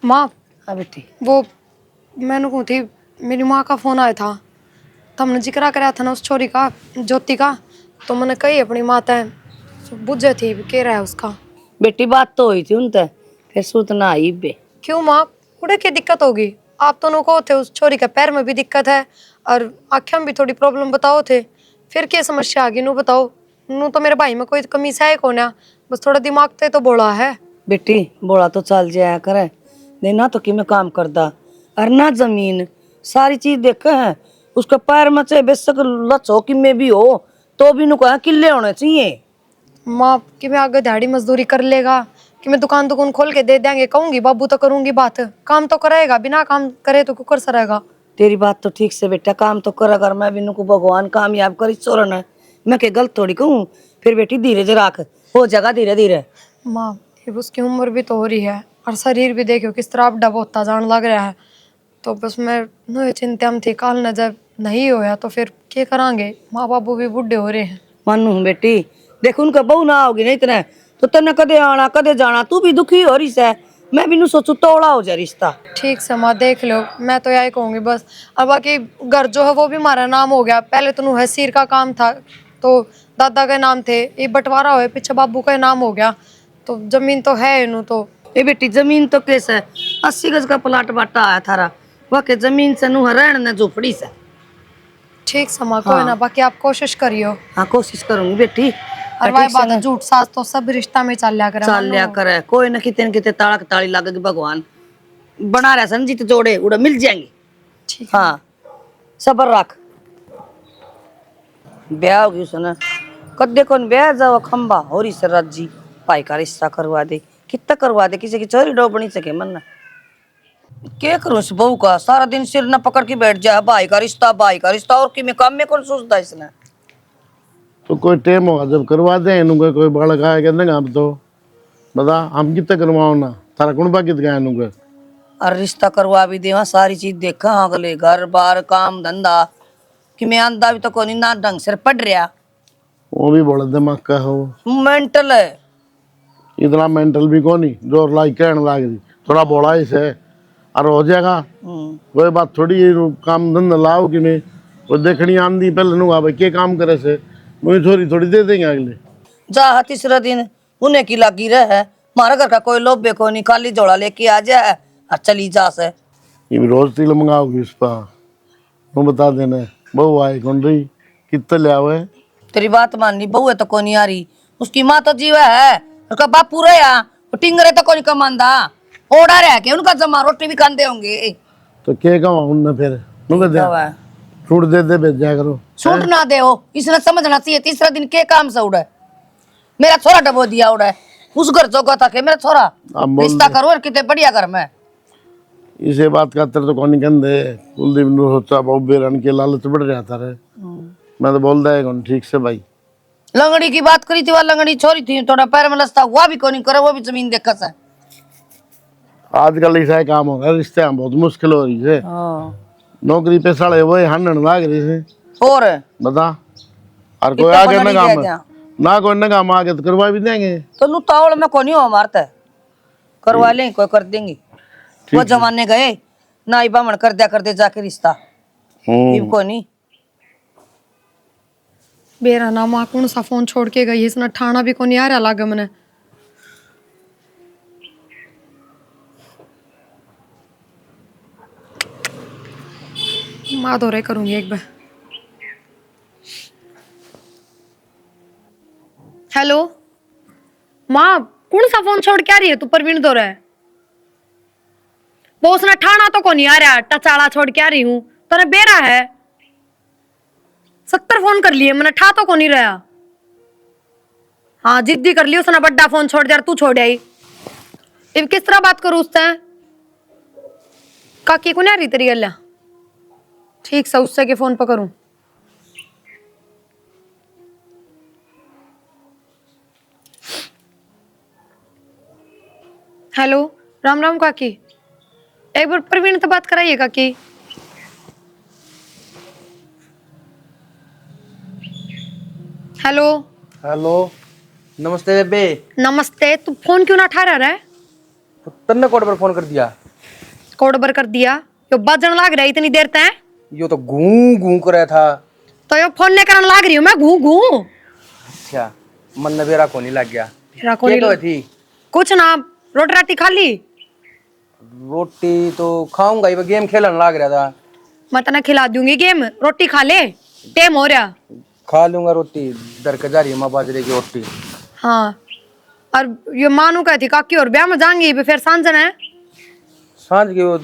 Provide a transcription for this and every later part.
माँ हाँ बेटी। वो मैंने कही थी, मेरी माँ का फोन आया था तो हमने जिक्र कराया था ना उस छोरी का, ज्योति का। तो मैंने कही अपनी माता बुझे थी कह रहा है उसका। बेटी बात तो हुई थी उनसे, फिर सूतना आई बे। क्यों माँ, उड़े की दिक्कत होगी? आप दोनों को थे, उस छोरी के पैर में भी दिक्कत है और आँखें में भी थोड़ी प्रॉब्लम बताओ थे। फिर क्या समस्या आ गई नू बताओ? नू तो मेरे भाई में कोई कमी सा है कौन, बस थोड़ा दिमाग ते तो बोला है। बेटी बोला तो चल जाया करे, नहीं ना तो कि मैं काम करदा और ना जमीन सारी चीज देखे है। उसका पैर में चाहे बेशक लचो कि में भी हो तो भी नु कहा किले होने चाहिए। माँ कि मैं आगे दिहाड़ी मजदूरी कर लेगा कि मैं दुकान दुकान खोल के दे देंगे, कहूंगी बाबू तो करूंगी बात, काम तो कराएगा, बिना काम करे तो क्यों कर सरेगा? तेरी बात तो ठीक से बेटा, काम तो कर अगर मैं भी नु को भगवान कामयाब करी चोरन है, मैं के गलत थोड़ी कहूँ। फिर बेटी धीरे से राख, हो जाएगा धीरे धीरे। माँ ये उसकी उम्र भी तो हो रही है और शरीर भी देखो किस तरह अब डब होता जान लग रहा है। तो बस मैं न चिंता में थी, काल न जब नहीं होया तो फिर क्या करांगे? माँ बाबू भी बूढ़े हो रहे हैं। मानू हूँ बेटी, देख उनका बहू ना होगी नहीं इतना तो तेने कदे आना कदे जाना, तू भी दुखी हो रही है। मैं भी नु सोचू तोड़ा हो जाए रिश्ता। ठीक से माँ देख लो, मैं तो यही कहूंगी बस। और बाकी घर जो है वो भी हमारा नाम हो गया, पहले तो नु हसीर का काम था तो दादा के नाम थे, ये बंटवारा हुए पीछे बाबू का नाम हो गया, तो जमीन तो है इनू तो। ए बेटी जमीन तो कैसे है, 80 गज का प्लाट बाटा आया थारा, वह के जमीन से नु रहन न झोपड़ी से। ठीक से माँ कोई हाँ ना, बाकी आप कोशिश करियो। हाँ कोशिश करूंगी बेटी। और वही बात है, झूठ सास तो सब रिश्ता में चल लिया करे चल मानो। लिया करे, कोई न कितने कितने ताला ताली लगेगी, भगवान बना रहा संजीत जोड़े उड़ा मिल जाएंगे। ठीक है। हाँ सबर रख, ब्याह होगी उसने कदे कौन ब्याह जाओ खंबा हो रही सर जी, भाई का रिश्ता करवा दे, कितना करवा दे, किसी की चोरी डो बनी सके मन। क्या करूं इस बहू का, सारा दिन सिर न पकड़ के बैठ जाए, भाई का रिश्ता भाई का रिश्ता, और कि मैं काम में कौन सोचता इसने। तो कोई टाइम होगा जब करवा दे इनको, कोई बालक आए कहते हम तो बता हम कितना करवाओ ना, थारा कौन बाकी गया इनको। और रिश्ता करवा भी देवा, सारी चीज देखा अगले घर बार काम धंधा, कि मैं आंदा भी तो कोई ना ढंग से पढ़ रहा। वो भी बड़ा दिमाग का हो, मेंटल है। इतना मेंटल भी कौन जो लाइक कहने लाग दी, थोड़ा बोला इसे और हो जाएगा। कोई बात थोड़ी है, काम धंधा लाओ कि मैं वो देखनी आंदी पहले नु भाई क्या काम करे से, मुझे थोड़ी थोड़ी दे देंगे अगले। जा तीसरा दिन उन्हें की लगी रहे, हमारा घर का कोई लोभे को नहीं, खाली झोला लेके आ जाए और चली जा से। ये भी रोज तिल मंगाओगी इस पर, वो बता देना बहू आए कौन रही कितना ले आवे। तेरी बात माननी, बहू है तो कोनी आ रही, उसकी माँ तो जीवा है, उसका बाप पूरा है, टिंगरे तो कोनी कमांदा, ओड़ा रह के उनका जमा रोटी भी खाते होंगे। तो क्या कहा उनने फिर नुके दे छूट दे भेज जाया करो। छूट ना दे हो, इसने समझना चाहिए तीसरा दिन के काम से उड़ा, मेरा छोरा डबो दिया उड़ा, उस घर जोगा था के मेरा छोरा रिश्ता करो और कितने बढ़िया घर में। इसे बात का तो कौन कहते कुलदीप ने सोचा बहु बेरन के लालच बढ़ रहा था रे, मैं तो बोल रहा है ठीक से भाई। लंगड़ी की बात करी थी, वह लंगड़ी छोरी थी, थोड़ा पैर में लसता हुआ भी कोनी करे, वो भी जमीन देखा से। आजकल ऐसा काम हो गया, रिश्ते हम बहुत मुश्किल हो रही है। नौकरी पे साले वो हंडन लाग रही है और बता, और कोई आगे न काम ना कोई न काम आगे तो करवा भी देंगे। तो लू तावड़ में कोनी हो मारता है, करवा लें कोई कर देंगे, वो जमाने गए नाई बामण कर दे जाके रिश्ता कोनी। बेरा ना माँ कौन सा फोन छोड़ के गई, इसने ठाना भी कोनी आ रहा लागे मने। माँ दौरे करूंगी एक बार। हेलो माँ, कौन सा फोन छोड़ के आ रही है तू? परवीन दौरे है वो, उसने ठाना तो कोनी आ रहा, टचाला छोड़ के आ रही हूँ तो बेरा है। 70 फोन कर लिए मैंने, ठा तो कोनी रहा। हाँ जिद्दी कर ली उसने, बड़ा फोन छोड़ दिया, तू छोड़ आई। अब किस तरह बात करूं उससे? काकी को नहीं आ रही तेरी गल्ला? ठीक से उससे के फोन पर करूं। हेलो राम राम काकी, एक बार प्रवीण से बात कराइए काकी। हेलो हेलो नमस्ते बेबे। नमस्ते, तू फोन क्यों ना उठा रहा है? तन्ने कोड पर फोन कर दिया। कोड बर कर दिया। यो बजन लाग रहा है इतनी देर तक। यो तो गूं गूं कर रहा था। तो यो फोन लेकर लाग रही हूँ मैं घू घू। अच्छा मन न बेरा को नहीं लग गया। मेरा ये कोई तो थी कुछ ना, रोटी राटी खा ली। रोटी तो खाऊंगा, ये गेम खेलने लग रहा था। मैं तना खिला दूंगी गेम, रोटी खा ले, टाइम हो रहा। खा लूंगा रोटी, दर के जा रही है माँ बाजरे की रोटी। हाँ और ये मानू कहती काकी और ब्याह में जाएंगी फिर सांझन है। सांझ की वो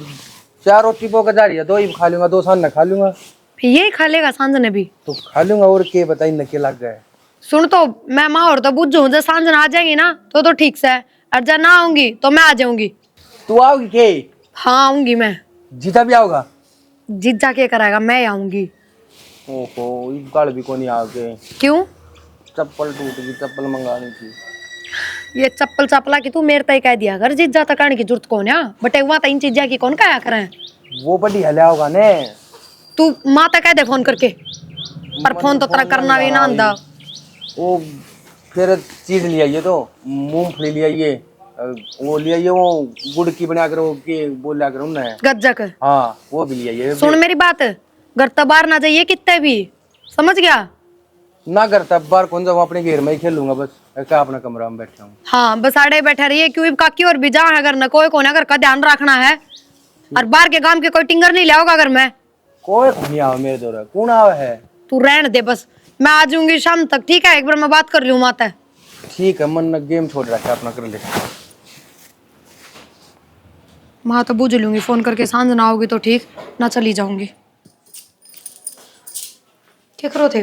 4 रोटी पो के जा रही है, 2 ही खा लूंगा, 2 सांझ न खा लूंगा। फिर यही खा लेगा सांझन भी तो खा लूंगा और के बताई न के लग गए। सुन तो मैं माँ और तो बुझू जब सांझन आ जाएंगी ना तो ठीक से, और जब ना आऊंगी तो मैं आ जाऊंगी। तू आओगी के? हाँ आऊंगी मैं। जीता भी आओगा? जीजा क्या कराएगा, मैं आऊंगी। ओहो इस गाल भी को नहीं आओगे। क्यों? चप्पल टूट गई, चप्पल मंगानी थी। ये चप्पल चपला की तू मेरे तय कह दिया कर, जीजा तक आने की जरूरत कौन है? बटे हुआ तो इन चीजा की कौन कहा करें? वो बड़ी हले होगा ने। तू माँ तक कह दे फोन करके, पर फोन तो तेरा करना भी ना आंदा। वो फिर चीज लिया ये तो मूंगफली लिया ये, वो लिया ये वो गुड़ की बना कर वो के बोला कर उन्हें गज्जक। हाँ वो भी लिया ये। सुन मेरी बात, घर तो बाहर ना जाइए कितने भी, समझ गया? ना करता बाहर कौन जाऊँ, अपने घर में ही खेलूंगा बस, क्या अपना कमरा में बैठा हूँ। हाँ बस आड़े बैठा रहिए, क्यों काकी और भी जा है घर न, कोई कोने घर का ध्यान रखना है। और बाहर के काम के कोई टिंगर नहीं लाओगा घर में। कोई नहीं आवा मेरे दौरा, कौन आवा है? तू रहने दे बस, मैं आ जाऊंगी शाम तक, ठीक है? एक बार मैं बात कर लूँ माता। ठीक है, मन न गेम छोड़ रखा अपना कर ले। माँ तो बुझ लूंगी फोन करके, सांझ ना आओगी तो ठीक, ना चली जाऊंगी। क्या करो थे?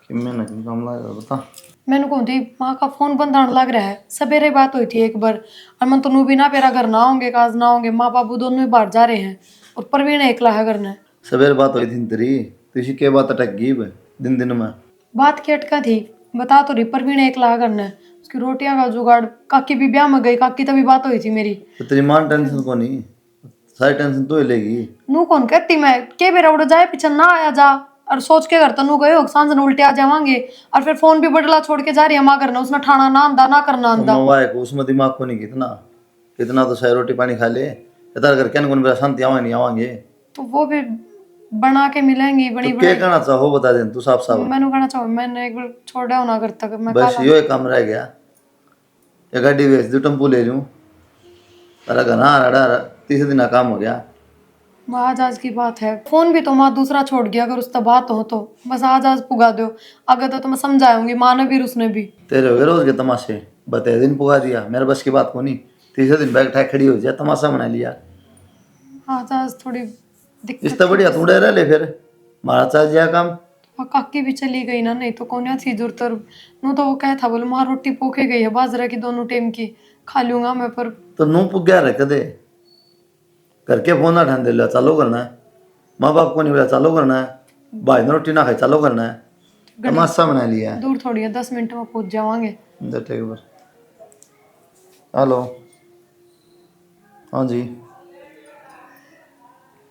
मैंने काम लगा बता। मैंने कौन थी माँ का फोन बंद आने लग रहा है। सवेरे बात हुई थी एक बार, और मन तो नू भी ना पेरा घर ना होंगे, काज ना होंगे, माँ बाबू दोनों ही बाहर जा रहे हैं और प्रवीण एकला है घर ने। सवेरे बात हुई थी तेरी, तो इसी के बात अटक गई दिन दिन में। बात की अटका थी, बता तो रही, प्रवीण एकला है घर ने, उसकी रोटियां का जुगाड़। काकी भी ब्याह में गई, काकी तभी बात हुई थी मेरी। तो तेरी मां टेंशन को नहीं, सारी टेंशन तो ही लेगी। नू कौन कहती मैं के बेरा उड़ जाए पीछे ना आया जा, और सोच के घर तो नू गए हो सांझ न उल्टे आ जावांगे, और फिर फोन भी बदला छोड़ के जा रही है माँ करना, उसने ठाना ना आंदा ना करना आंदा। नवाए को उसमें दिमाग को नहीं कितना कितना तो शायद रोटी पानी खा ले, इधर कर क्या कौन शांति आवा नहीं आवांगे। तो वो भी बना के मिलेंगी बड़ी तो क्या कहना चाहो बता दे तू साफ साफ। मैंने कहना चाहूँ मैंने एक बार छोड़ा होना घर तक मैं बस यो एक काम रह गया, ये गाड़ी बेच दू, टेम्पो ले लूं, अरे घना रड़ा 30 दिन का काम हो गया। आज आज की बात है, फोन भी तो माँ दूसरा छोड़ गया, अगर उसका बात हो तो बस आज आज पुगा दो, अगर तो मैं समझाऊंगी माँ ने भी उसने भी। तेरे हो गए रोज के तमाशे, बते दिन पुगा दिया, मेरे बस की बात को नहीं। 30 दिन बैग ठाक खड़ी हो जाए, तमाशा बना लिया। आज आज थोड़ी दिक्कत। इस तो बढ़िया तू डे रह ले फिर, मारा चाह जाए काम। और काकी भी चली गई ना, नहीं तो कौन थी जरूरत। नू तो वो कह था बोले माँ रोटी पोके गई है बाजरा की, दोनों टाइम की खा लूंगा मैं, पर तो नू पुग्या रख दे, करके फोन ना ठान दे लिया चालू करना है, माँ बाप को नहीं बोला चालू करना है, भाई ने रोटी ना खाई चालू करना है, तमाशा बना लिया है। दूर थोड़ी है, 10 मिनट में पहुंच जावांगे। हेलो, हाँ जी,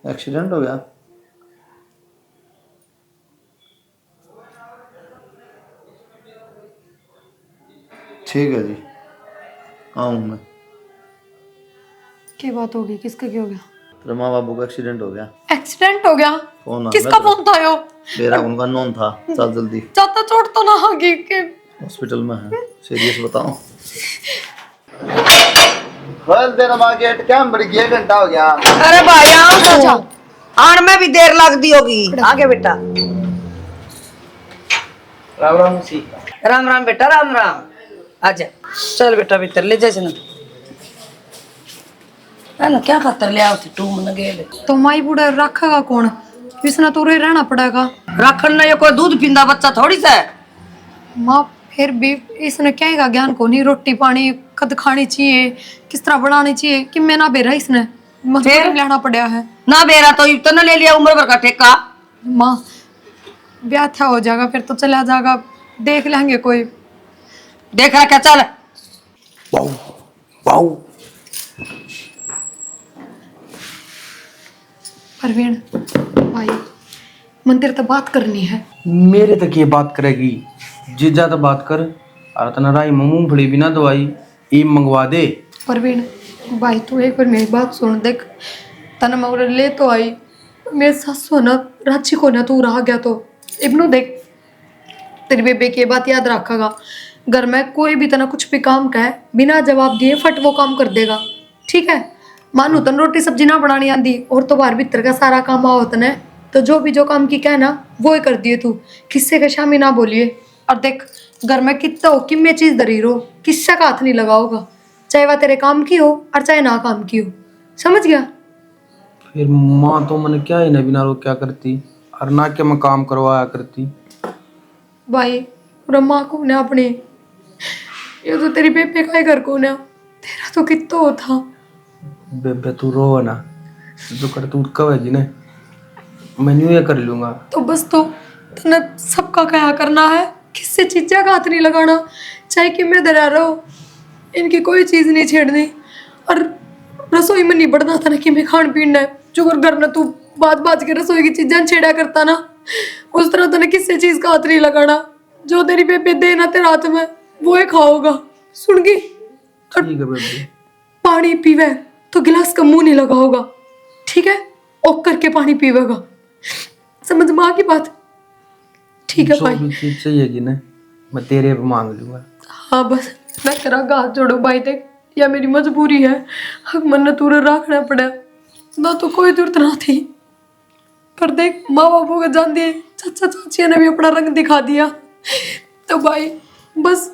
एक्सीडेंट हो गया? ठीक है जी, आऊँ मैं। क्या बात होगी, किसका क्या हो गया? तेरे माँ बाबू का एक्सीडेंट हो गया। एक्सीडेंट हो गया? फोन आ किसका फोन था यो? मेरा, उनका नॉन था। चल जल्दी, ज्यादा चोट तो ना होगी कि? हॉस्पिटल में है, सीरियस बताओ। खोल दे ना गेट, क्या बड़ी गया, घंटा हो गया। अरे भाई आओ, आन में भी देर लग दी होगी। आगे बेटा, राम राम सी। राम राम बेटा, राम राम। आजा, चल बेटा भीतर ले जैसे ना। है ना, क्या खातर ले आओ थी टू मन गेले। तो माई बूढ़ा रखेगा कौन, इसने तो रे रहना पड़ेगा। राखन ने ये कोई दूध पींदा बच्चा थोड़ी सा है। माँ फिर भी इसने क्या का ज्ञान को नहीं, रोटी पानी कद खानी चाहिए, किस तरह बनानी चाहिए, कि मैं ना बेरा इसने मजबूरी में लेना पड़ा है। ना बेरा तो इतना ले लिया उम्र भर का ठेका। माँ ब्याह था हो जाएगा फिर तो चला जाएगा, देख लेंगे कोई। देख रहा क्या, चल। बाऊ बाऊ। परवीन भाई, मंदिर तो बात करनी है। मेरे तक ये बात करेगी, जीजा तो बात कर, और तना राई मूंगफली भी ना दवाई ई मंगवा दे। परवीन भाई तू एक बार मेरी बात सुन, देख तने मैं उरे ले तो आई, मेरे सासू ना रांची को ना तू रहा गया तो इब्नू देख, तेरी बेबे की ये बात याद रखेगा। घर में कोई भी तना कुछ भी काम कहे बिना जवाब दिए फट वो काम कर देगा, ठीक है। मानू तन रोटी सब्जी ना बनानी आंदी और तो बाहर भीतर का सारा काम आओ तने, तो जो काम की कहना वो ही कर दिए तू, किससे के शामी ना बोलिए। और देख घर में कितना हो कि मैं चीज धरी रो, किससे का हाथ नहीं लगाओगा, चाहे वह तेरे काम की हो और चाहे ना काम की हो, समझ गया। फिर माँ तो मैंने क्या ही ना बिना रो क्या करती, और ना क्या मैं काम करवाया करती। भाई पूरा माँ को ना अपने, ये तो तेरी बेबे का ही घर को ना, तेरा तो कितना हो था। बेबे तू रो ना, जो कर तू कहेगी ना मैं न्यू ये कर लूंगा। तो बस तो तने सबका क्या करना है, किससे चीजा का हाथ नहीं लगाना, चाहे कि मैं दरा रहो, इनकी कोई चीज नहीं छेड़नी। और रसोई में नहीं बढ़ना था ना कि मैं खान पीना है, जो घर में तू बात बात के रसोई की चीजें छेड़ा करता ना, उस तरह तने किससे चीज का हाथ नहीं लगाना। जो तेरी बेबे दे ना तेरे हाथ में वो ही खाओगा, सुन गई। ठीक है बेबे। पानी पीवे तो गिलास का मुंह नहीं लगाओगा, ठीक है, ओक करके पानी पीवेगा, समझ में आ की बात। ठीक है जो भाई, भी चीज चाहिएगी ना मैं तेरे पे मांग लूंगा। हाँ बस मैं तेरा हाथ जोड़ो भाई, देख या मेरी मजबूरी है, हक मन तुरे रखना पड़ा ना, तो कोई जरूरत ना थी। पर देख माँ बापू को जान दिए, चाचा चाचिया ने भी अपना रंग दिखा दिया, तो भाई बस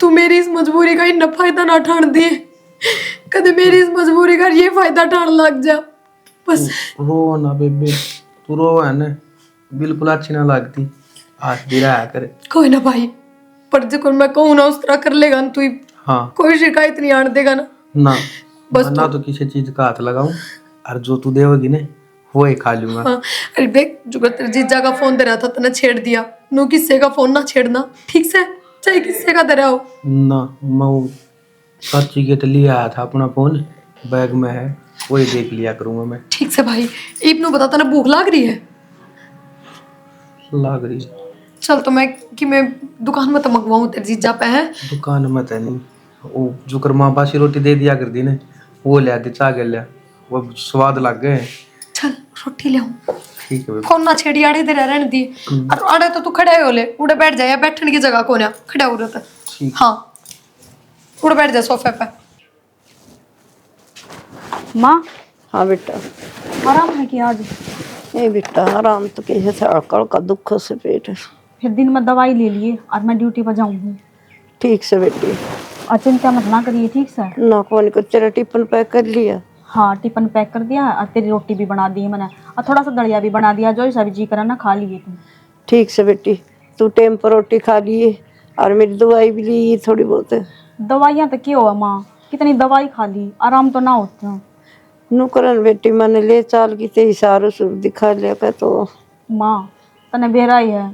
तू मेरी इस मजबूरी का इतना फायदा ना ठान दिए, कदे मेरी इस मजबूरी का ये फायदा ठान लग जा बस। रो ना बेबे, तू रो है ना, बिल्कुल अच्छी ना लगती, आज भी रहा कर। कोई ना भाई, पर जो मैं कहूँ ना उस तरह कर लेगा ना तू, हाँ कोई शिकायत नहीं आने देगा ना। ना, बस ना तो किसी चीज का हाथ लगाऊं, और जो तू देगी ना वो ही खा लूंगा। हाँ, अरे देख जो तेरे जीजा का फोन दे रहा था तने छेड़ दिया, नो किस्से का फोन ना छेड़ना, ठीक से, चाहे किस्से का दे रहा हो। ना मैं वो चाची के तो लिए आया था, अपना फोन बैग में है, वही देख लिया करूंगा मैं। ठीक से भाई, इब्नू बता तने भूख लग रही है। लग रही है। चल तो मैं दुकान में तो मंगवाऊं तेरे जीजा पे है। दुकान में तो नहीं, वो जो कर माँ बासी रोटी दे दिया कर दी ने, वो ले आते चा के लिया, वो स्वाद लग गए। चल रोटी ले आऊं, ठीक है बेबे। फोन ना छेड़ी, आड़े तेरे रहने दी। और आड़े तो तू खड़ा हो ले, उड़े बैठ जा, या बैठने की जगह को ना खड़ा हो रहा था। ठीक। हाँ उड़े बैठ जा सोफे पे। माँ हाँ बेटा। आराम है कि आज? नहीं बेटा आराम तो कैसे से अड़कड़ का दुख से पेट है। फिर दिन में दवाई ले लिए और मैं ड्यूटी पर जाऊंगी। ठीक से बेटी। और चिंता मत ना करिए, ठीक से? ना कौन को तेरा टिफिन पैक कर लिया? हाँ टिफिन पैक कर दिया और तेरी रोटी भी बना दी है मैंने, और थोड़ा सा दलिया भी बना दिया, जो सब्जी करा ना खा लिए तुम। ठीक से बेटी, तू टाइम पर रोटी खा लिए और मेरी दवाई भी ली थोड़ी बहुत। दवाइयाँ तो क्या हुआ माँ, कितनी दवाई खा ली, आराम तो ना होता। नुकरन बेटी मैंने ले चाल की ते इशारों से दिखा लिया का तो। माँ तने बेरा ही है,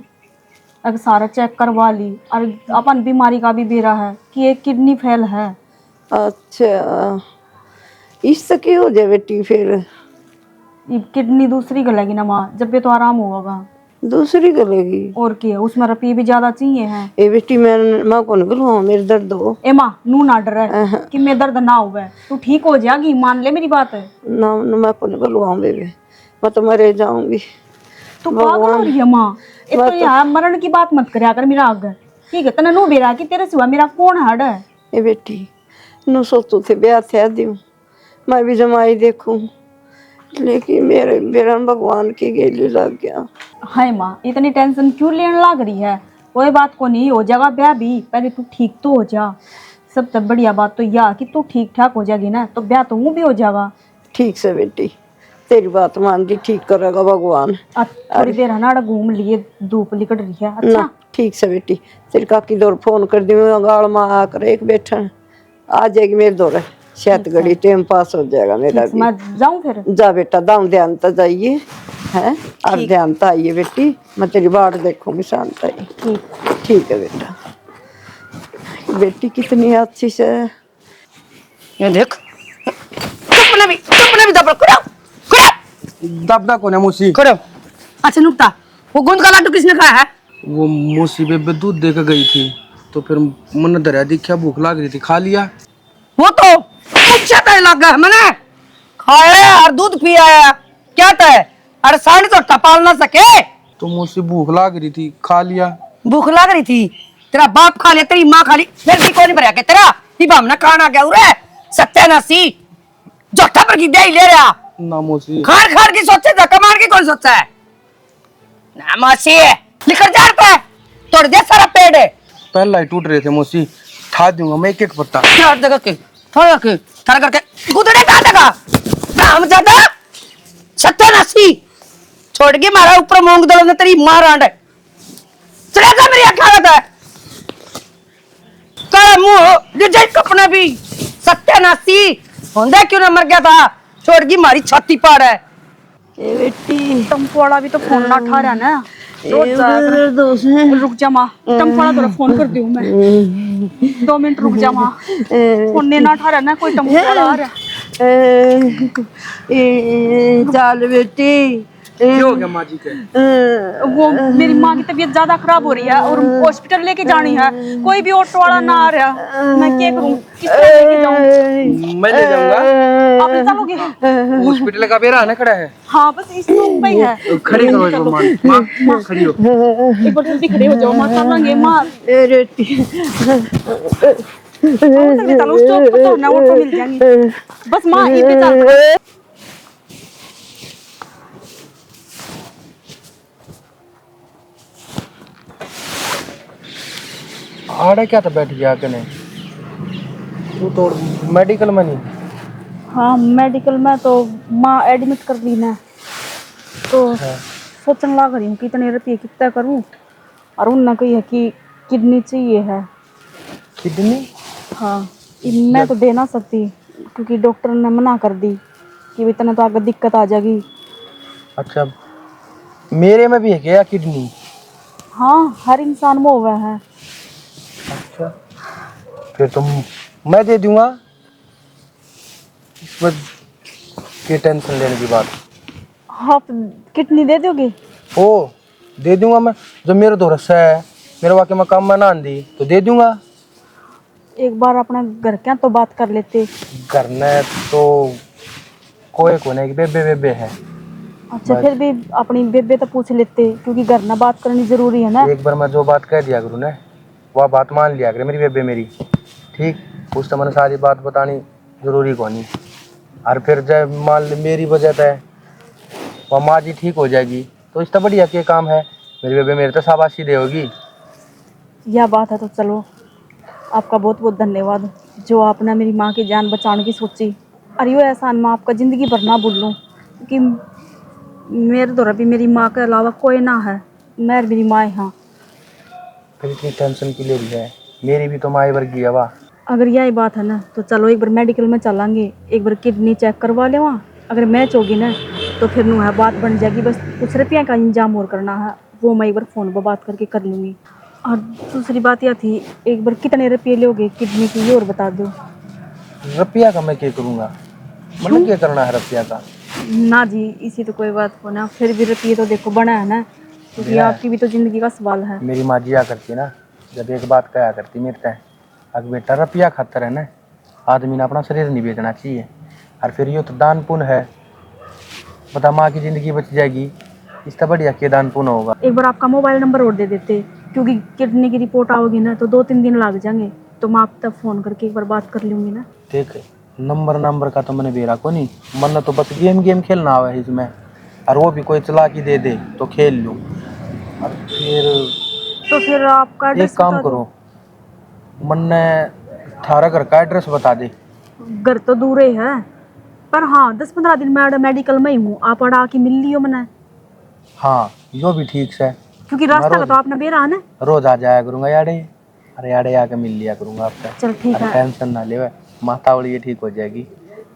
अगर सारा चेक करवा ली, और अपन बीमारी का भी बेरा है कि एक किडनी फेल है। अच्छा इस तक हो जाए बेटी, फिर ये किडनी दूसरी गलेगी ना माँ, जब भी तो आराम होगा। दूसरी गलेगी? और क्या, उसमें रुपये भी ज्यादा चाहिए हैं। ए बेटी मैं कौन गलवाऊं, मेरे दर्द हो। ए माँ नू ना डर कि मैं दर्द ना हुए, तू ठीक हो जाएगी, मान ले मेरी बात है। ना मैं कौन गलवाऊं बेबे, मैं तो मरे जाऊंगी। तू पागल हो रही है माँ, एक तो यहाँ मरण की बात मत करे अगर मेरा आगे, ठीक है? तना नू बेरा कि तेरे सिवा मेरा कौन हड है। ए बेटी नु सोचू थे ब्याह थे दूं, मैं भी जमाई देखूं, लेकिन मेरा भगवान की गेली लग गया। हाय माँ इतनी टेंशन क्यों लेने लग रही है, कोई बात को नहीं, हो जाएगा ब्याह भी, पहले तू ठीक तो हो जा। सबसे बढ़िया बात तो यह कि तू ठीक ठाक हो जाएगी ना, तो ब्याह तो वो भी हो जाएगा। ठीक से बेटी, तेरी बात मान ली, ठीक करेगा भगवान। थोड़ी देर है ना घूम लिए, धूप लिकट रही है। अच्छा ना ठीक से बेटी, तेरी काकी दौर फोन कर दी, गाड़ में आकर एक बैठा आ जाएगी मेरे दौरे, शायद घड़ी टाइम पास हो जाएगा मेरा भी। मैं जाऊँ फिर? जा बेटा, दाम ध्यान तो जाइए है, और ध्यान तो आइए बेटी, मैं तेरी बाट देखूंगी शांत आई। ठीक है बेटा। बेटी कितनी अच्छी से, ये देख तुमने भी दबड़ करो दबदा कौन है मौसी? करो। अच्छा नुकता, वो गोंद का लड्डू किसने खाया है? वो मौसी बेबे दूध दे के गई थी, तो फिर मन दरिया दिखा, भूख लग रही थी, खा लिया। वो तो अच्छा तो लग गया मैंने। खाया और दूध पिया है क्या तय? अरे सांड तो पाल ना सके। तो मुझसे भूख लग रही थी, खा लिया। भूख लग रही थी, तेरा बाप खा लिया, तेरी माँ खा ली, मेरे को नहीं भरा के तेरा ही बामना खाना क्या उरे सत्यानाशी जोठा पर की दे ले रहा ना मौसी, खार खार की सोचे था, कमार की कौन सोचता है? ना मौसी निकल जा रहा है, तोड़ दे सारा पेड़ है। पहला ही टूट रहे थे मौसी, खा दूंगा मैं एक एक पत्ता। चार जगह के थारा करके गुदड़े डाल देगा राम ज्यादा सत्यानाशी छोड़ के मारा ऊपर मूंग दलो ने तेरी मां रांड चलेगा मेरी अखावत है काला मुंह जे कपना भी सत्यानाशी होंदा क्यों ना मर गया था, छोड़ की मारी छाती पाड़ है। ए बेटी टम्पो वाला भी तो फोन ना उठा रहा ना, रोज जाया कर। रुक जा माँ, टम्पो वाला तेरा फोन कर दूं मैं, 2 मिनट रुक जा माँ। फोन ने ना उठा रहा ना, कोई टम्पो वाला आ रहा चल बेटी क्या हो गया माँ जी के? वो मेरी माँ की तबीयत ज्यादा खराब हो रही है और हॉस्पिटल लेके जानी है, कोई भी ऑटो वाला ना आ रहा, मैं क्या करूँ, किस तरह लेके जाऊँ? मैं ले जाऊंगा। आप ले चलोगे? हॉस्पिटल का बेरा है ना खड़ा है। हाँ बस इस रूम पे ही है। खड़ी करो इसको, माँ खड़ी हो। एक बार जल्दी खड़े हो जाओ माँ, चलेंगे माँ। चलो स्टॉप पर तो ना ऑटो मिल जाएंगे, बस माँ यहीं पे चल। आड़ा क्या था बैठ गया कने, तू तो मेडिकल में नहीं? हाँ मेडिकल में तो माँ एडमिट कर ली ना, तो सोचने लग रही हूँ कितने रुपये कितना करूँ, और उनने कही है कि किडनी चाहिए है। किडनी? हाँ मैं तो दे ना सकती क्योंकि डॉक्टर ने मना कर दी कि इतना तो आगे दिक्कत आ जाएगी। अच्छा, मेरे में भी है क्या किडनी? हाँ हर इंसान में हुआ है। अच्छा, फिर तुम मैं दे दूंगा, इस पर क्या टेंशन लेने की बात। आप किडनी दे दोगे? ओ दे दूंगा मैं, जब मेरा तो रस्सा है, मेरे वाकई में काम में ना आंदी तो दे दूंगा। एक बार अपना घर क्या तो बात कर लेते। करना है तो कोई को नहीं, बेबे बेबे है। अच्छा फिर भी अपनी बेबे तो पूछ लेते क्योंकि घर ना बात करनी जरूरी है ना। एक बार मैं जो बात कह दिया करूँ ना, वह बात मान लिया करे मेरी बेबे मेरी, ठीक? उस तो मैंने सारी बात बतानी जरूरी को नहीं, और फिर जब मान ले मेरी वजह से वह माँ जी ठीक हो जाएगी तो इसका बढ़िया क्या काम है, मेरी बेबे मेरे तो शाबाशी दे होगी। यह बात है तो चलो आपका बहुत बहुत धन्यवाद जो आपने मेरी माँ की जान बचाने की सोची, और यो एहसान मैं आपका ज़िंदगी भर ना भूल लूँ क्योंकि मेरे द्वारा भी मेरी माँ के अलावा कोई ना है, मैं मेरी माँ यहाँ। फिर इतनी टेंशन की ले रही है, मेरी भी तो माँ वर्गी है वाह। अगर यही बात है ना तो चलो एक बार मेडिकल में चलेंगे, एक बार किडनी चेक करवा ले वहाँ, अगर मैच होगी ना तो फिर नू है बात बन जाएगी, बस कुछ रुपया का इंतजाम और करना है, वो मैं एक बार फ़ोन पर बात करके कर लूँगी। और दूसरी बात यह थी, एक बार कितने रुपये लोगे किडनी के ये और बता दो। रुपया का मैं क्या करूँगा, मतलब क्या करना है रुपया का? ना जी इसी तो कोई बात हो ना, फिर भी रुपये तो देखो बना है ना, क्योंकि आपकी भी तो ज़िंदगी का सवाल है। मेरी माँ जिया करती ना, जब एक बात कहा करती मेरे से, अगर बेटा रुपया खातर है ना, आदमी ने अपना शरीर नहीं बेचना चाहिए, और फिर ये तो दान पुण्य है, बता माँ की ज़िंदगी बच जाएगी, इसका बढ़िया क्या दान पुण्य होगा। एक बार आपका मोबाइल नंबर और दे देते क्योंकि किडनी की रिपोर्ट आओगी ना तो 2-3 दिन लग जाएंगे, तो मैं आप तक फ़ोन करके एक बार बात कर लूँगी ना। ठीक है, नंबर का तो मैंने बेरा को नहीं, मन तो बस गेम खेलना हुआ है इसमें, और वो भी कोई चला के दे दे तो खेल लूँ। और फिर आपका एक एड्रेस काम करो, मन ने थारा घर का एड्रेस बता दे। घर तो दूर ही है, पर हाँ 10-15 दिन मैं मेडिकल में ही हूँ, आप अड़ा आके मिल लियो मैंने। हाँ यो भी ठीक है, क्योंकि रास्ता का तो आपने बेरा है ना। रोज आ जाया करूँगा याडे, अरे याडे आके मिल लिया करूँगा आपका। चल ठीक है, टेंशन ना ले, माता वाली ये ठीक हो जाएगी।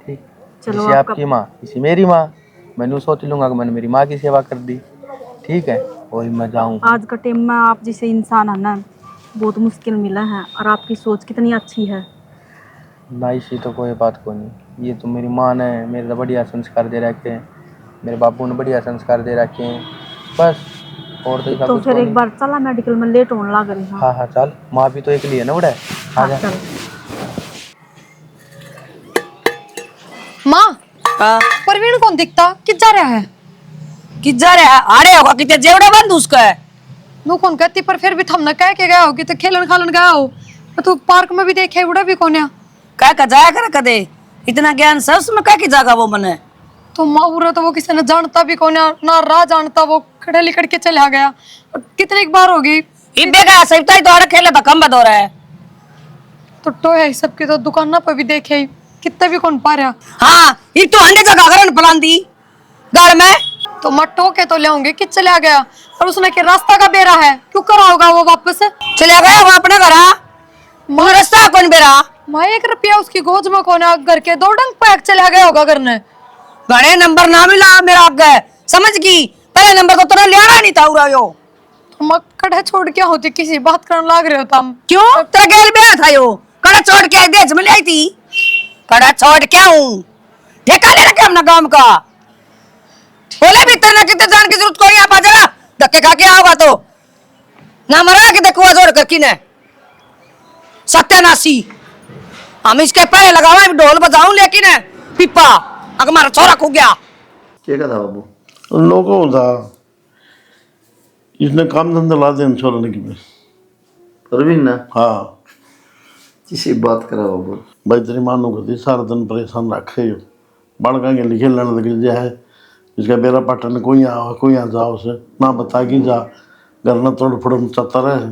ठीक, चलो इसी आपकी माँ इसी मेरी माँ, मैंने सोच लूँगा कि मैंने मेरी माँ की सेवा कर दी, ठीक है, वही मैं जाऊँ। आज का टाइम में आप जैसे इंसान है ना बहुत मुश्किल मिला है, और आपकी सोच कितनी अच्छी है। ना इसी तो कोई बात को नहीं, ये तो मेरी माँ ने मेरे तो बढ़िया संस्कार दे रखे हैं, मेरे बापू ने बढ़िया संस्कार दे रखे हैं, बस और तो फिर एक बार चला मेडिकल में, लेट होने लग रही। हाँ हाँ चल, माँ भी तो एक लिए ना उड़ा, आ जा। माँ हाँ परवीन कौन दिखता कि जा रहा है? कि जा रहा है आड़े होगा कि जेवड़ा बंद उसका है। नु कौन कहती पर फिर भी थमना कह के गया हो कि तो खेलन खालन गया हो तो पार्क में भी देखे उड़ा भी कौन है? कह का जाया कर कदे इतना ज्ञान सब में कह की जागा वो मने। तो माऊरा तो वो किसी ने जानता भी कौन है ना राह जानता, वो खड़े लिकड़ के चला गया। और कितनी बार होगी इबे का सहिता ही तो आड़े खेले तो कम बदो रहा है। तो टोया सबकी तो दुकान पर भी देखे ही, कितने भी कौन पा रहा। हाँ ये तो अंडे जगह करन पलान दी घर में तो मट्टो के तो ले होंगे कि चला गया और उसने के रास्ता का बेरा है क्यों करा होगा वो वापस चले गया वो अपने घर। मुझे रास्ता कौन बेरा माँ 1 रुपया उसकी गोद में कौन है, घर के 2 डंग पैक चला गया होगा घर ने। घरे नंबर ना मिला मेरा आगे समझ गई, पहले नंबर तो तेरा लियाना नहीं था उरा यो। तो मैं कड़े छोड़ क्या होती किसी बात करने लाग रहे हो तुम? क्यों तेरा गेल में था यो कड़ा छोड़ के देश में लाई थी। कड़ा छोड़ क्या हूँ ठेका ले रखे अपना काम का। बोले भी तेरे कितने जान की जरूरत कोई आप आ जरा धक्के खा के आओगा तो ना मरा कि कुआ जोड़ कर किने सत्यानाशी। हम इसके पैर लगावा ढोल बजाऊं लेकिन पिपा अगर हमारा छोरा खो गया। क्या था बाबू? लोगों था इसने काम धंधा ला दिया छोड़ने की। परवीन ना हाँ किसी बात करा बाबू। भाई तेरी मानो को सारा दिन परेशान रखे हो बड़का के लिखे लड़ लग है इसका बेरा पटन कोई आ जाओ उसे ना बता कि जा घर ना तोड़ फोड़ चलता रहे,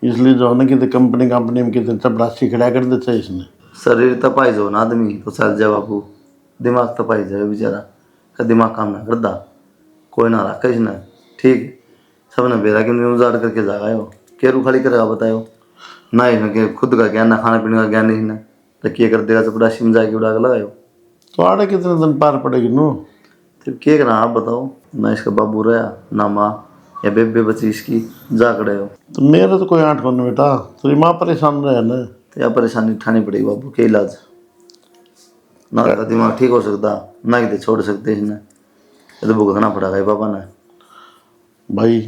इसलिए जो है ना कि कंपनी में कितने चपरासी खड़ा कर देते हैं इसने। शरीर तपाई जो ना आदमी तो चल जाए बाबू, दिमाग तपाई जाए बेचारा का दिमाग काम ना करता कोई ना रखा इसने। ठीक सबने बेरा के उजाड़ करके जागा हो केरू खाली करेगा बताओ ना इसने के खुद का ज्ञान ना खाने पीने का ज्ञान नहीं ना तो क्या कर देगा चपरासी में जाके उड़ा के लगाओ। तो आड़े कितने दिन पार पड़ेगी नो? फिर क्या करना आप बताओ, ना इसका बाबू रहा ना माँ या बेबे बची इसकी जा खड़े हो। तो मेरे तो कोई आंट को नहीं बेटा, तेरी माँ परेशान रहे ना। तो यह परेशानी उठानी पड़ेगी बाबू के इलाज ना का दिमाग ठीक हो सकता ना कि छोड़ सकते इसने, ये तो भुगतना पड़ेगा पापा ने। भाई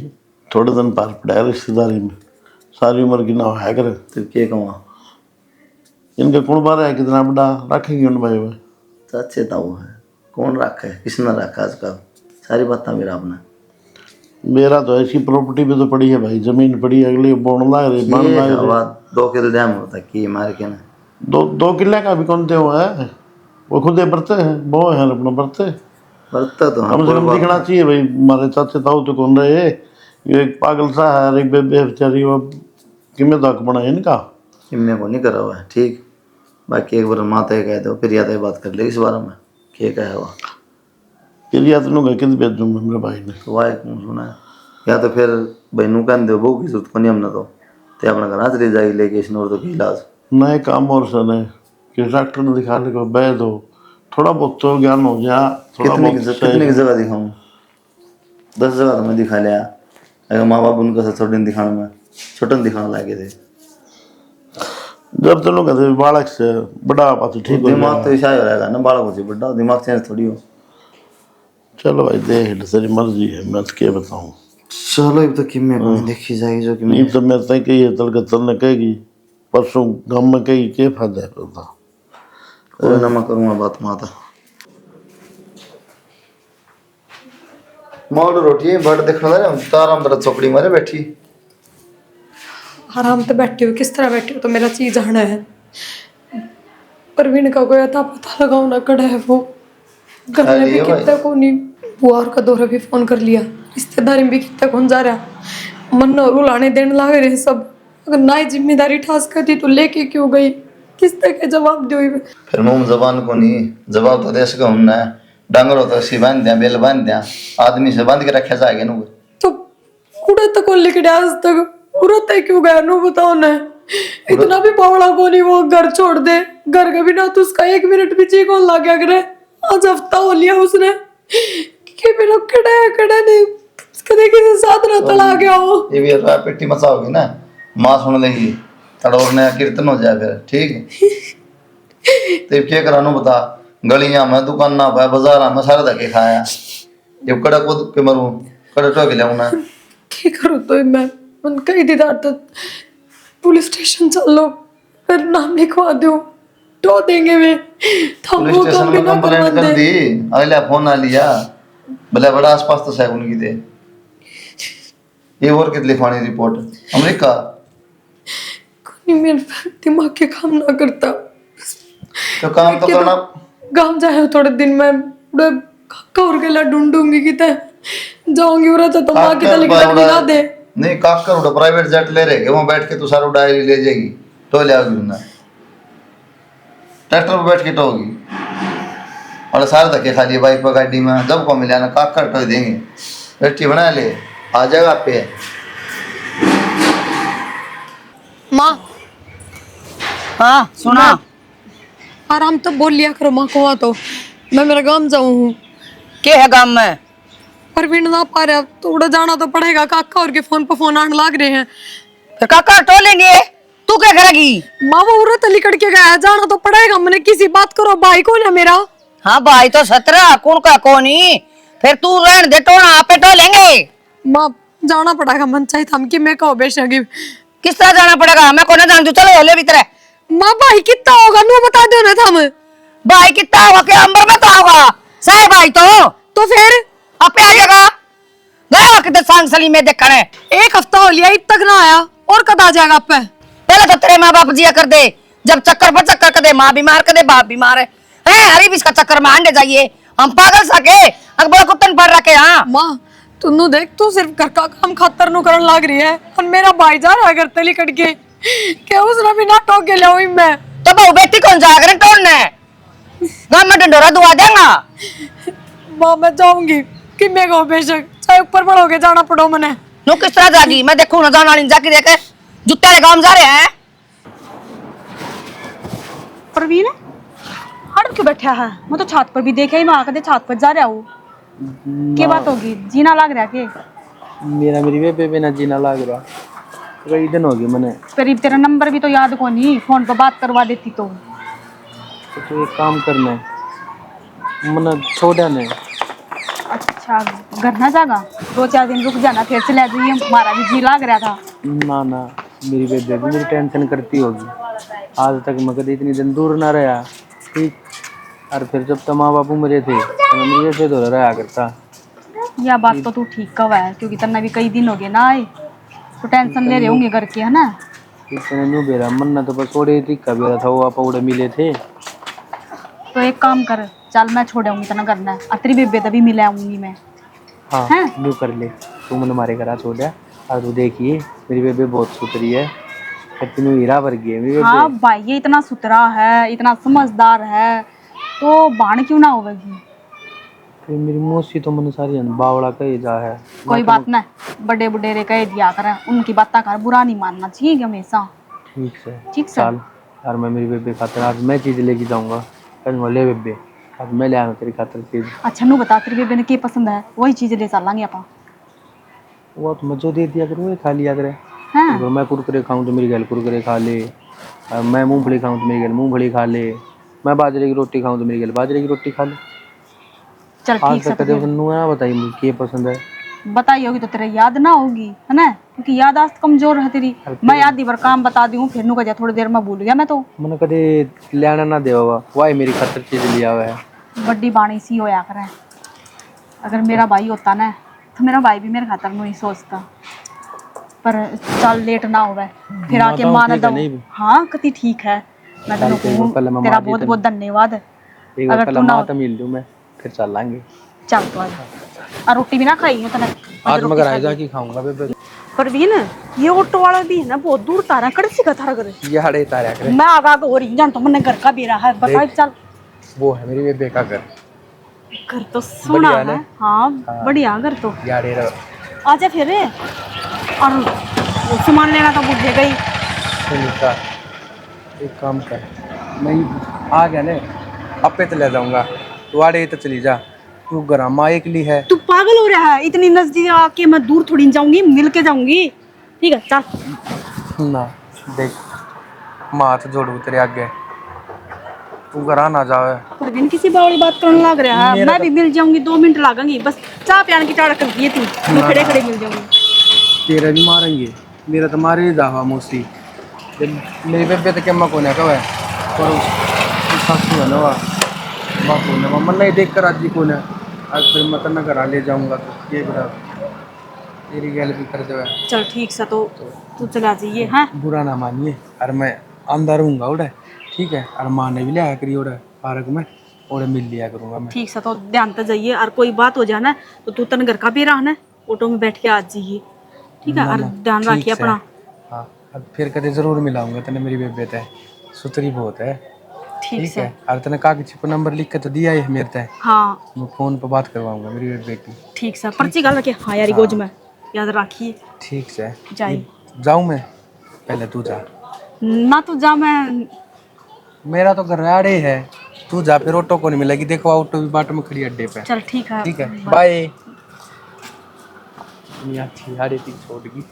थोड़े दिन पार पड़ा रिश्तेदारी में, सारी उम्र की ना है करे। तो क्या कहूँ इनका कौन बार है कितना बड़ा रखेंगे उन भाई में। तो अच्छे था वो है कौन रखा है किसने रखा आजकल सारी बात मेरा अपना। मेरा तो ऐसी प्रॉपर्टी भी तो पड़ी है भाई, जमीन पड़ी है अगले बोन लाग रही बन लाग रही। 2 किलो डैम होता कि मार के ना 2 किले का भी कौन थे वो है, वो खुद बरते हैं वो है अपना बरते बरता तो कम से कम दिखना चाहिए भाई। हमारे चाचे ताऊ तो कौन रहे ये एक पागल सा है एक बेबे बेचारी वो किमें तक बना इनका इनमें को नहीं करा हुआ है। ठीक बाकी एक बार माता ही कह दो फिर या तो बात कर ले इस बारे में क्या कहा हुआ फिर या तो कित भेज दूंगा मेरे भाई ने तो वाह सुना है या तो फिर बहनों का दो बहू की जरूरत को नहीं हमने तो अपना घर चली जाएगी लेके इसने और तो की इलाज नए काम और सन है कि डॉक्टर ने दिखा ले को बैद हो थोड़ा बहुत तो ज्ञान हो गया। थोड़ा कितनी बहुत की जगह दिखाऊं 10 जगह तो मैं दिखा लिया अगर माँ बाप उनका छोटे दिखाना में छोटे दिखाने लगे थे। जब तो कहते बालक से बड़ा बात ठीक हो दिमाग तो ऐसा ही रहेगा ना बालक हो बड़ा दिमाग चेंज थोड़ी हो। चलो भाई देख तेरी मर्जी है मैं तो क्या बताऊँ। चलो अब तो किम्मे देखी जाएगी जो नहीं तो मैं तय कही है तल कतल ने कहेगी परसों गम में कही क्या फायदा है पता कोई ना मैं करूँगा बात माता मोड़ रोटी बड़ देखने लगे तो आराम तरह चौकड़ी मारे बैठी आराम से बैठी हो किस तरह बैठी हो तो मेरा चीज आना है। परवीन का कोई था पता लगाओ ना कड़ा है वो घर में भी कितना को नहीं बुआर का दौरा भी फोन कर लिया रिश्तेदारी में भी कितना कौन जा रहा मन और रुलाने देने लग रहे सब। अगर ना ही जिम्मेदारी ठास करती तो लेके क्यों गई किस तरह के जवाब दो फिर मुंह जबान को नहीं जवाब तो देश का होना है डांगर हो तो सी बांध दिया बेल बांध दिया आदमी से बांध के रखा जाएगा ना तो कूड़ा तक कौन लेके आज तक पूरा तय क्यों गया नो बताओ ना इतना भी पावड़ा को नहीं वो घर छोड़ दे घर का भी ना तो उसका 1 मिनट भी जी कौन लग गया करे आज हफ्ता हो लिया उसने कि मेरा कड़ा नहीं कदे किसी साथ ना तला गया हो ये भी पेटी मचाओगी ना माँ सुन लेगी तड़ोरने कीर्तन हो जाए फिर ठीक तो क्या करानू बता गलियां में दुकान ना पाए बाजार में सारा धके खाया जब कड़ा कूद के मरूं कड़ा टोक ले ना क्या करूँ तो मैं मन कही दीदार तो पुलिस स्टेशन चल लो फिर नाम लिखवा दो टो देंगे वे हम पुलिस वो स्टेशन काम भी में ना कंप्लेंट कर करवाते। दी, अगला फोन ना लिया भले बड़ा आसपास तो सैगुन की दे ये और कितनी फानी रिपोर्ट अमेरिका नहीं, मेरा दिमाग के काम ना करता। तो काम तो करना गांव जाए थोड़े दिन में पूरे काका और गेला ढूंढूंगी किते जाऊंगी उरा तो मां की तले की ना दे। नहीं काकर उड़ा प्राइवेट जेट ले रहे वहां बैठ के तू सारा डायरी ले जाएगी तो ले आओगी ना ट्रैक्टर पर बैठ के टोगी और सारे धक्के खा लिए बाइक पर गाड़ी में जब को मिला ना काकर टो देंगे बैठी बना ले आ जाएगा पे माँ हाँ सुना। आराम तो बोल लिया करो माँ को, तो मैं मेरा गांव जाऊँ हूँ। के है गांव में? परवीन ना पा रहा तो उड़ा जाना तो पड़ेगा, काका और के फोन पर फोन आने लग रहे हैं। फिर काका टोलेंगे, तू क्या करेगी? माँ वो उरा तली कट के गया, जाना तो पड़ेगा। मैंने किसी बात करो, भाई कौन है मेरा? हाँ भाई तो 17 कौन का कोनी, फिर तू रहने दे, टोना आपे टोलेंगे। माँ जाना पड़ेगा, मन चाहिए था कि मैं कहो बेशक। किस तरह जाना पड़ेगा? मैं कौन जान, तू चलो होले भीतर। माँ भाई कितना होगा नू बता दो ना थम। भाई कितना होगा? क्या अंबर में तो होगा सही भाई तो फिर आपे आ जाएगा। गया किधर सांग सली में देखने, 1 हफ्ता हो लिया इत तक ना आया, और कद आ जाएगा आप पे? पहले तो तेरे माँ बाप जिया कर दे, जब चक्कर पर चक्कर कर दे, माँ बीमार कर दे बाप बीमार है हरी भी इसका चक्कर में आंडे जाइए हम पागल सके अकबर कुत्तन पड़ रखे। हाँ माँ तू देख, तू सिर्फ घर का काम खातर नु करन लाग रही है, और मेरा भाई जा रहा है घर तली कट के क्या उसने भी ना टोक के ले मैं। तो बहु बेटी कौन जाकर टोलने गाँव में डंडोरा दुआ देगा। माँ मैं जाऊंगी कि मैं को बेशक चाहे ऊपर पड़ोगे जाना पड़ो मने। नो किस तरह जागी, मैं देखूं ना जाना नहीं जाके देखे जुत्ता ले गाँव जा रहे हैं। प्रवीण हट क्यों बैठा है? मैं तो छत पर भी देखा ही, मैं कदे छत पर जा रहा हूँ। क्या बात होगी, जीना लाग रहा के? मेरा मेरी वे पे ना जीना लाग रहा, कई दिन हो गए मैंने। करीब तेरा नंबर भी तो याद को नहीं, फोन पर बात करवा देती तो तो एक काम करना है मना छोड़ा ने। अच्छा घर ना जागा, 2-4 दिन रुक जाना फिर चले जाइए, हमारा भी जी लाग रहा था। ना ना मेरी बेबे भी मेरी टेंशन करती होगी, आज तक मैं कभी इतनी दिन दूर ना रहा ठीक। और फिर जब तक माँ बापू मेरे थे तो मैं मेरे से दूर रहा करता। यह बात तो तू ठीक कहा है, क्योंकि तन्ना भी कई दिन हो गए ना आए, तो टेंशन ले रहे होंगे घर के, है ना? इतने न्यू बेरा मन ना तो बस थोड़े टिक्का बेरा था वो आप उड़े मिले थे। तो एक काम कर, चल मैं छोड़ आऊंगी तना करना, अतरी बेबे तभी मिले आऊंगी मैं। हाँ हैं? न्यू कर ले, तू मैंने हमारे घर छोड़ा और तू देखिए मेरी बेबे बहुत सुथरी है, तीनों हीरा वर्गी है मेरी बेबे। हाँ भाई ये इतना सुथरा है, इतना समझदार है, तो बाण क्यों ना होगी? फिर मेरी मौसी तो मैंने सारी बावड़ा कही जा है। कोई बात ना, बड़े बुडेरे कह दिया कर, उनकी बातें कर, बुरा नहीं मानना चाहिए हमेशा। ठीक है ठीक से चल यार, मैं मेरी बेबे खातिर आज मैं चीज़ लेके जाऊंगा, कल ले बेबे आज मैं ले आऊँ तेरी खातिर चीज़। अच्छा नू बता, तेरी बेबे ने क्या पसंद है, वही चीज ले चलेंगे अपन। वो तो मजो दे दिया करे, खा लिया करे। हाँ तो मैं कुरकुरे खाऊं तो मेरी गल कुरकुरे खा ले, और मैं मूंगफली खाऊं तो मेरी गल मूंगफली खा ले, मैं बाजरे की रोटी खाऊं तो मेरी गल बाजरे की रोटी खा ले। चल आज ठीक तक से, कदे उसने ना बताई मुझे क्या पसंद है। बताई होगी तो तेरे याद ना होगी, है ना? क्योंकि याद आज कमजोर है तेरी। मैं आधी बार काम बता दी हूँ, फिर नू कह थोड़ी देर में भूल गया मैं तो। मैंने कदे लेना ना दे बाबा, वाई मेरी खातिर चीज लिया हुआ है। बड़ी बाणी सी होया करे, अगर मेरा भाई होता ना तो मेरा भाई भी मेरे खातर नहीं सोचता। पर चल लेट ना होवे, फिर आके मान दो। हाँ कति ठीक है, मैं तेरे को तेरा बहुत बहुत धन्यवाद। एक बार पहले माता मिल लूं मैं, फिर चल लांगे। चल तो और रोटी भी ना खाई है तने आज मगर आए जाके खाऊंगा बेबे। परवीन ये ऑटो वाला भी है ना बहुत दूर तारा कड़ सी का थारा करे यारे तारा करे, मैं आगा हो रही जान तो मैंने घर का बेरा है बता। चल वो है मेरी बेबे का घर, घर तो सुना है। हाँ बढ़िया घर तो यारे आजा फिर। और वो सामान लेना तो बुझे गई। सुनीता एक काम कर, मैं आ गया ना अपे तो ले जाऊंगा, तू आड़े तो चली जा, तू घर माँ एक ली है। तू पागल हो रहा है, इतनी नजदीक आके मैं दूर थोड़ी जाऊंगी, मिल के जाऊंगी। ठीक है चल ना देख माँ तो जोड़ू तेरे आगे, तू घर ना जावे। परवीन किसी बावली बात करने लग रहा है, मैं भी मिल जाऊंगी, 2 मिनट लागेंगी बस, चाय पियाने की टाड़ कर दिए तू, मैं खड़े खड़े मिल जाऊंगी। तेरा भी मारेंगे, मेरा तो मारे ही जावा मौसी, मेरी बेबे तो क्या को है और सासू है ना बात होने मन नहीं देख कर आज को ना आज फिर मैं तो घर ले जाऊंगा तो ये बड़ा तेरी गल भी कर दे चल ठीक सा, तो तू चला जाइए। हाँ बुरा ना मानिए। और मैं अंदर हूँगा उड़े, ठीक है। और माँ ने भी लिया करी उड़े पार्क में, और मिल लिया करूँगा मैं। ठीक सा, तो ध्यान से जाइए। और कोई बात हो जाना तो तू तन घर का भी रहना, ऑटो में बैठ के आ जाइए, ठीक है। और ध्यान रखिए अपना। हाँ अब फिर कभी जरूर मिलाऊंगा तने, मेरी बेबे है सुतरी बहुत है, ठीक है। और तने कागज पर नंबर लिख के तो दिया ही मेरे तय। हाँ मैं फोन पर बात करवाऊंगा मेरी बेटी। ठीक सा, पर्ची गाल रखे। हाँ यार गोज में याद रखिए। ठीक है जाइए। जाऊँ मैं? पहले तू जा ना, तू जा, मैं मेरा तो घर आड़े है, तू जा फिर ऑटो को नहीं मिलेगी। देखो ऑटो भी बाट में खड़ी अड्डे पे। चल ठीक है। ठीक है बाय। अच्छी आड़े थी छोड़ गई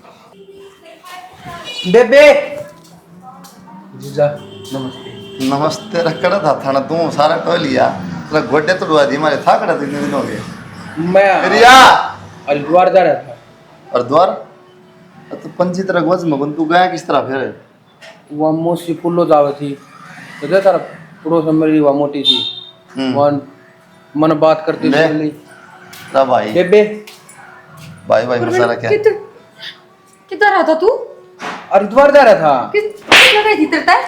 बेबे जीजा। नमस्ते। नमस्ते रखड़ा था थाना तू सारा टो लिया तेरा गोड्डे तोड़वा दी हमारे था कड़ा 3 दिन हो गए। मैं रिया हरिद्वार जा रहा था। और द्वार तो पंजी तरह गोज मगन तू गया किस तरह फिर? वो मोसी फुल्लो जावे थी तो दे तारा पड़ोस में मेरी वो मोटी थी वन मन बात करती ले। सुन ली ता भाई बेबे। भाई भाई मसाला क्या? किधर रहा था तू? हरिद्वार जा रहा था। किस जगह थी तेरे तय?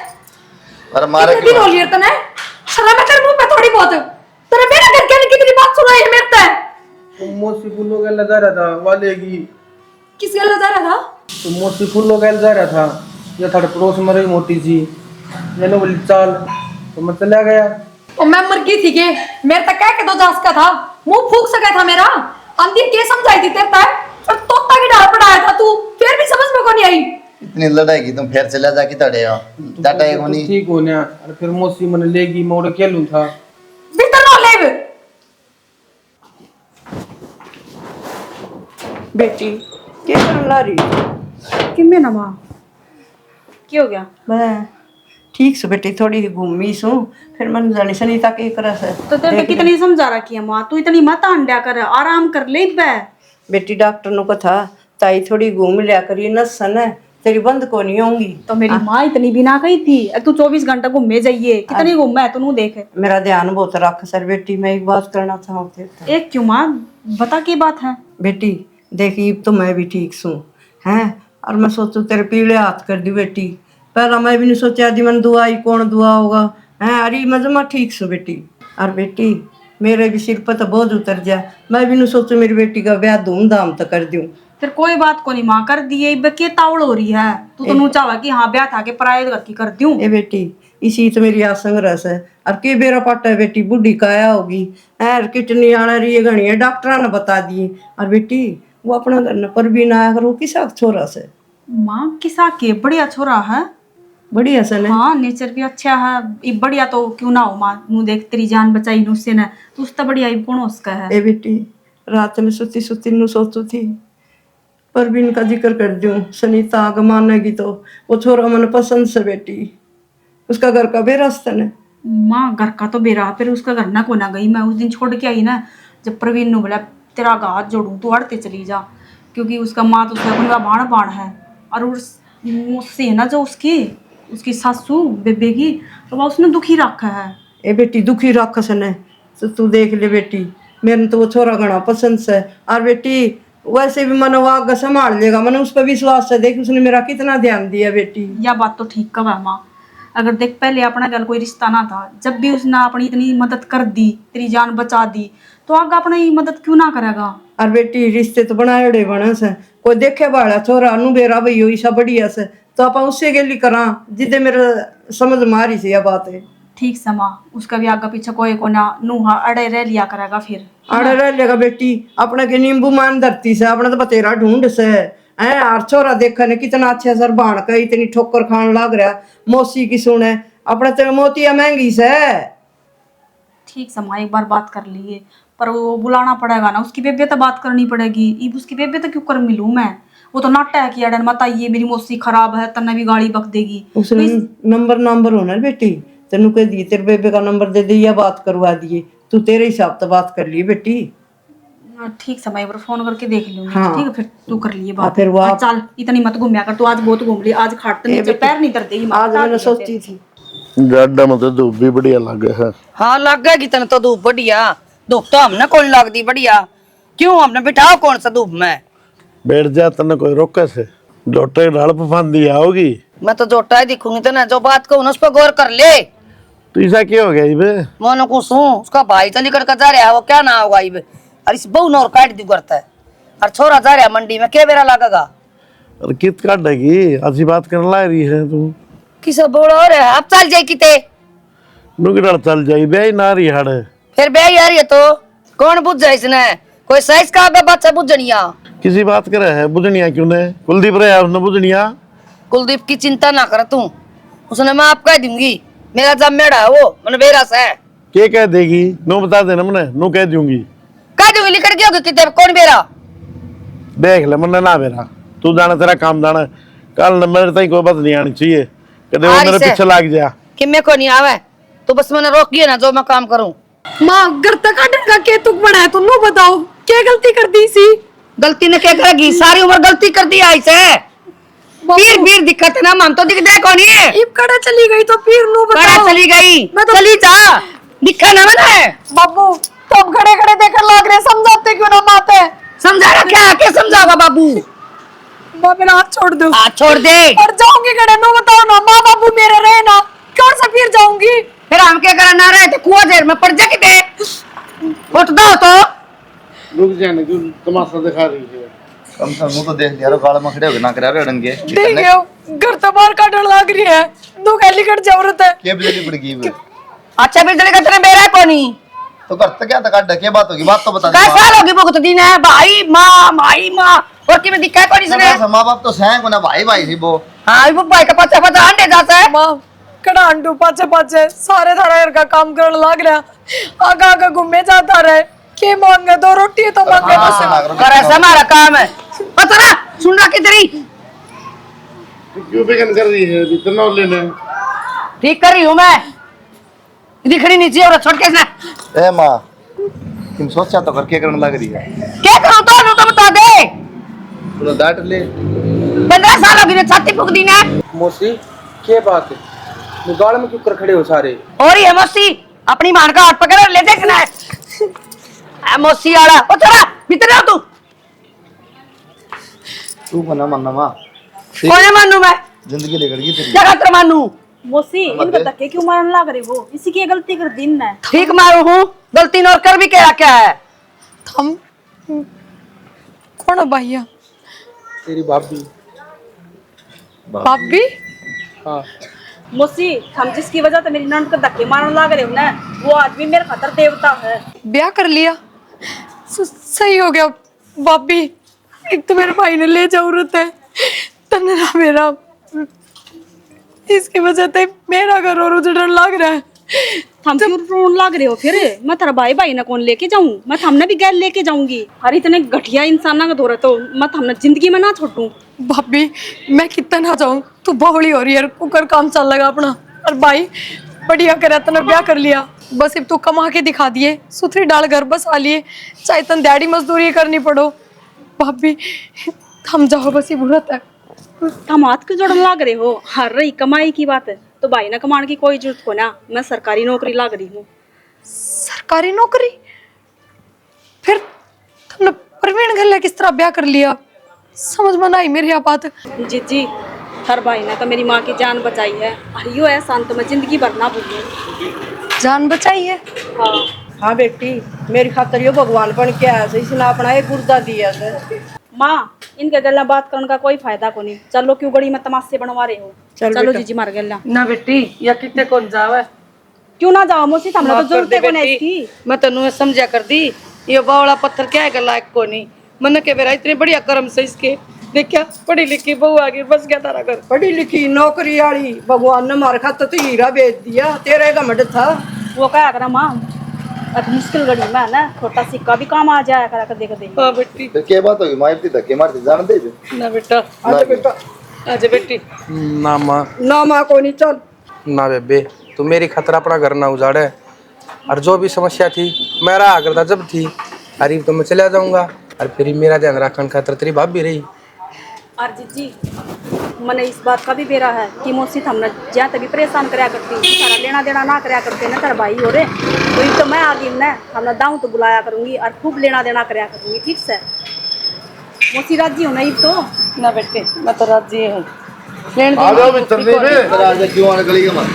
अरे मारे कितने दिन हो लिए तने? शर्म है तेरे मुंह पे थोड़ी बहुत। तेरे मेरे घर के आने की तेरी बात सुनाई है मेरे तय। तो मोसी फुल्लो गैल जा रहा था वालेगी। किस गल जा रहा था? तो मोसी फुल्लो गैल जा रहा था, ये थारे पड़ोस में रही मोटी थी, मैंने बोली चल तो मैं चला गया। और मैं मर गई थी के मेरे तक कह के दो जास का था, मुंह फूक सका था मेरा। अंधी के समझाई थी तेरे तक, और तोता की डाल पड़ाया था तू, फिर भी समझ में को नहीं आई। इतनी लड़ाई की तुम फिर चला जा की तड़े हो डाटा है कोनी ठीक हो ना। और फिर मोसी मन लेगी मैं उड़े खेलूं था। भीतर नो लेव। बेटी क्या करन ला रही? कि मैं ना माँ क्या हो गया? मैं ठीक से बेटी थोड़ी घूमी सू, फिर मन जानी सनीता के कर से तो तेरे को कितनी समझा रखी है माँ, तू इतनी मत अंडा कर, आराम कर ले बे। बेटी डॉक्टर नु कथा ताई थोड़ी घूम लिया करी नसन है तेरी बंद को नहीं होंगी। तो मेरी माँ इतनी भी ना कही थी तू 24 घंटा घूमे जाइए, कितनी घूमा है तू देख। मेरा ध्यान बहुत रख सर बेटी, मैं एक बात करना चाहती हूँ। एक क्यों माँ, बता की बात है। बेटी देखी तो मैं भी ठीक सू हैं, और मैं सोचू तेरे पीले हाथ कर दी बेटी। पहला मैं भी नहीं सोचा दी मन दुआ ही कौन दुआ होगा हैं। अरे मैं जमा ठीक सू बेटी। और बेटी मेरे भी सिर पर तो बोझ उतर जा, मैं भी नहीं सोचू मेरी बेटी का ब्याह धूमधाम तो कर दूं। फिर कोई बात को नहीं माँ, कर दिए के तावड़ हो रही है। तू तो नू चाहा कि हाँ ब्याह था के पराये घर की कर दूं। ए बेटी इसी तो मेरी आसंग रस है। और के बेरा पाटा है बेटी, बुढ़ी काया होगी है, किडनी आना रही है घनी है, डॉक्टर ने बता दिए। और बेटी वो अपना घर पर भी ना आया वो किसा छोरा से। माँ किसा के बढ़िया छोरा है, बढ़िया सन है। हाँ नेचर भी अच्छा है। ये बढ़िया तो क्यों ना हो माँ, नू देख तेरी जान बचाई उससे ने, तो उसका बढ़िया ही कौन उसका है। ए बेटी रात में सुती सुती नु सोचू थी परवीन का जिक्र कर दूं, सनीता आग मानेगी तो वो छोरा मन पसंद से बेटी, उसका घर का बेरास्तन है। माँ घर का तो बेरा, फिर उसका घर ना को ना गई। मैं उस दिन छोड़ के आई ना, जब प्रवीण ने बोला तेरा हाथ जोड़ू तू अड़ते चली जा, क्योंकि उसका माँ तो उसका अपना बाण बाण है। और उससे है ना जो उसकी सासू बेबे की, तो वह उसने दुखी रखा है। ए बेटी दुखी रख सने तो तू देख ले बेटी, मेरे तो वो छोरा घना पसंद से। और बेटी वैसे भी मन आगे संभाल लेगा, मैंने उस पर विश्वास है। देख उसने मेरा कितना ध्यान दिया बेटी। यह बात तो ठीक कहा माँ। अगर देख पहले अपना गल कोई रिश्ता ना था, जब भी उसने अपनी इतनी मदद कर दी, तेरी जान बचा दी, तो आगे अपनी मदद क्यों ना करेगा। और बेटी रिश्ते तो बनाए बने से, कोई देखे वाला छोरा नु बेरा भई हुई सा बढ़िया से, तो आप उससे गेली करा जिदे मेरे समझ मारी से यह बात है। ठीक समा, उसका भी आगे पीछे कोई को ना नूहा अड़े रह लिया करेगा। फिर अड़े रह लेगा बेटी, अपने के नींबू मान धरती से, अपना तो बतेरा ढूंढ से है। और छोरा देखा ने कितना अच्छा सर बाण का इतनी ठोकर खान लग रहा, मौसी की सुने अपने तेरे मोतिया महंगी से। ठीक समा, एक बार बात कर लिए, पर वो बुलाना पड़ेगा ना, उसकी बेबे तो बात करनी पड़ेगी। अब उसकी बेबे तो क्यों कर मिलूं मैं, वो तो नाटा है कि अड़न मत आइए मेरी मौसी खराब है, तन्ने भी गाली बक देगी। उसने नंबर होना बेटी, तेनू कह दी तेरे बेबे का नंबर दे दिया, बात करवा दिए, तू तेरे हिसाब से बात कर ली बेटी। ठीक समय पर फोन करके देख लूंगी। हाँ। ठीक है फिर तू कर लिए बात। फिर चल इतनी मत घूमया कर, तू आज बहुत घूम ली, आज खाट तो नीचे पैर नहीं धर देगी। आज मैंने सोची थी जाडा में तो धूप भी बढ़िया लगे है। हाँ लग गएगी तने तो धूप बढ़िया। धूप तो हमने कौन लगती बढ़िया, क्यों हमने बिठाओ कौन सा धूप में। बैठ जा, तने कोई रोके से? जोटे ढाल पफांदी आओगी। मैं तो जोटा ही दिखूंगी तेने, जो बात कहूँ ना उस पर गौर कर ले। तो ऐसा क्या हो गया इबे? मोनो को सू उसका भाई चली कर जा रहा है, वो क्या ना होगा इबे। और इस बहू नौर काट दी करता है, और छोरा जा रहा है मंडी में, क्या बेरा लगेगा। अरे कित काटेगी? अच्छी बात कर ला रही है तू। किस बोल हो रहा है, अब चल जाए किते नुकड़ा चल जाई बे ना रही हड़। फिर बे यार ये तो कौन बुझ जाए इसने, कोई साइज का बच्चा बुझनिया। किसी बात करे है बुझनिया क्यों ने? कुलदीप रे उसने बुझनिया। कुलदीप की चिंता ना कर तू, उसने मैं आप कह दूंगी, मेरा जब मेड़ा है वो मन बेरा से। के कह देगी? नो बता देना मने, नो कह दूंगी। कह दूंगी लिखट की होगी किते कौन बेरा। देख ले मने ना बेरा, तू जाना तेरा काम जाना। कल न मेरे तई कोई बात नहीं आनी चाहिए, कदे वो मेरे पीछे लग जा कि मैं को नहीं आवे तो बस मैंने रोकिए ना जो मैं काम करूं। माँ घर तक काटन का के तुक बना है, तुम बताओ क्या गलती कर दी सी? गलती ने क्या करेगी, सारी उम्र गलती कर दी आई से। फिर दिक्कत है ना, मन तो दिख दे कौन है। इब कड़ा चली गई तो फिर नु कड़ा बताओ। चली गई मैं तो चली जा, दिखा ना मैंने। बाबू तो अब खड़े खड़े देखकर लग रहे, समझाते क्यों ना माते? समझाना क्या समझाओगा बाबू। माँ मेरा हाथ छोड़ दो। हाथ छोड़ दे। और जाऊंगी खड़े, नो बताओ ना, माँ बाबू मेरे रहे ना, कौन सा फिर जाऊंगी? फिर हम क्या करा ना रहे तो कुआं देर में पड़ जा किते उठ दो तो। रुक जाने क्यों तमाशा दिखा रही है? कम से कम तो देख लिया रो गाल में खड़े हो ना करा रे डंगे देखियो घर तो बाहर काटने लग रही है, दो गली कट जरूरत है। के बिजली पड़ गई बे? अच्छा बिजली का तेरे बेरा कोनी तो करते क्या था काट के बात होगी, बात तो बता दे। कैसा होगी भुगत दिन है भाई माँ और की में दिक्कत कोनी सने। माँ बाप तो सैंक ना भाई भाई थी वो। हाँ वो भाई का पचा पचा अंडे जाता है। माँ कड़ा अंडू पाचे पाचे सारे थारा घर का काम करने लग रहा, आगा आगा घूमे जाता रहे, के मांगे दो रोटी तो मांगे बस। कर ऐसा हमारा काम है पता ना सुनना कितनी क्यों बेगन कर रही है इतना लेने? ठीक कर रही हूँ मैं, दिखनी नहीं चाहिए और छोड़ के इसने। ए माँ तुम सोचा तो करके करने लग रही है। क्या करूँ तो बता दे। तूने डांट ले। 15 साल हो गए छाती फूक दी ने। मौसी क्या बात है, गाड़ में क्यों कर खड़े हो सारे? और ये मौसी अपनी मान का हाथ पकड़ ले देखना है। मौसी आड़ा ओ चला भीतर आ तू मना मानना माँ, कौन मानू मैं, जिंदगी लेकर गई तेरी। क्या खतर मानू। मौसी इनका धक्के क्यों मारने लग रहे हो, इसी की गलती कर दी ना। ठीक मारू हूँ, गलती नौर कर भी क्या है। हम कौन है भैया? तेरी भाभी। भाभी? हाँ मौसी हम जिसकी वजह से मेरी नंद को धक्के मारने लग रहे हो ना, वो आदमी मेरे खातर देवता है। ब्याह कर लिया, सही हो गया भाभी। एक तो मेरे भाई ने ले जरूरत है, तन्ना मेरा इसकी वजह से मेरा घर और उजड़ने लग रहा है। हम क्यों रोन लग रहे हो फिर? मैं तेरा भाई ना कौन लेके जाऊं, मैं हमने भी गैर लेके जाऊंगी। अरे इतने घटिया इंसान का दौरा तो मैं हमने जिंदगी में ना छोड़ूं। भाभी मैं कितना ना जाऊं, तू बहुड़ी हो रही है, कुकर काम चल लगा अपना। और भाई बढ़िया करे तने ब्याह कर लिया, बस अब तू कमा के दिखा दिए, सुथरी डाल घर बस आ लिए, चाहे तन दिहाड़ी मजदूरी करनी पड़ो। भाभी हम जाओ बस, ये बुरा है। हम हाथ क्यों जोड़ने लग रहे हो? हर रही कमाई की बात है तो भाई ना कमाने की कोई जरूरत को ना, मैं सरकारी नौकरी लग रही हूँ। सरकारी नौकरी? फिर तुमने प्रवीण गल्ला किस तरह ब्याह कर लिया? समझ में नहीं मेरी बात। जी हर भाई ने तो मेरी माँ की जान बचाई है, और यो है शांत में जिंदगी भर ना भूलूं। जान बचाई है? हाँ हाँ बेटी, मेरी खातर यो भगवान बन के आया से, इसने अपना एक गुर्दा दिया से। माँ इनके गल्ला बात करने का कोई फायदा को नहीं, चलो क्यों गड़ी में तमाशे बनवा रहे हो। चलो जीजी मार गल्ला ना बेटी, या कितने कौन जावे? क्यों ना जाओ मौसी, हमने तो जरूरत है कोने इसकी। मैं तेन समझा कर दी, ये बावला पत्थर क्या है लायक को नहीं। मन के बेरा इतने बढ़िया कर्म से इसके देखा, पढ़ी लिखी बहू आ गई, बस गया तारा घर। पढ़ी लिखी नौकरी वाली, भगवान ने मार खातर तो हीरा बेच दिया, तेरे घमंड था। वो क्या करा माँ, अब मुश्किल घड़ी में है ना, छोटा सिक्का भी काम आ जाया करा, कदे कदे। हाँ बेटी। फिर क्या बात होगी, मारती धक्के मारती जान दे बे। ना बेटा, आजा बेटा, आजा बेटी। ना माँ ना माँ को नहीं, चल। ना बेबे, तू मेरी खातिर अपना घर ना उजाड़े, और जो भी समस्या थी मेरा आकर था जब थी, अरे तो मैं चला जाऊंगा, और फिर मेरा ध्यान रखने खातिर तेरी भाभी रही। और जीजी मैंने इस बात का भी बेरा है कि मौसी हमने जहाँ तभी परेशान कराया करती, सारा लेना देना ना कराया करते ना तेरा भाई हो रे, तो एक तो मैं आ गई ना, हमने दाऊँ तो बुलाया करूँगी और खूब लेना देना कराया करूँगी, ठीक से मौसी राजी हो नहीं तो ना बेटे मैं तो राजी हूँ। आ जाओ मित्र क्यों आने गली के मत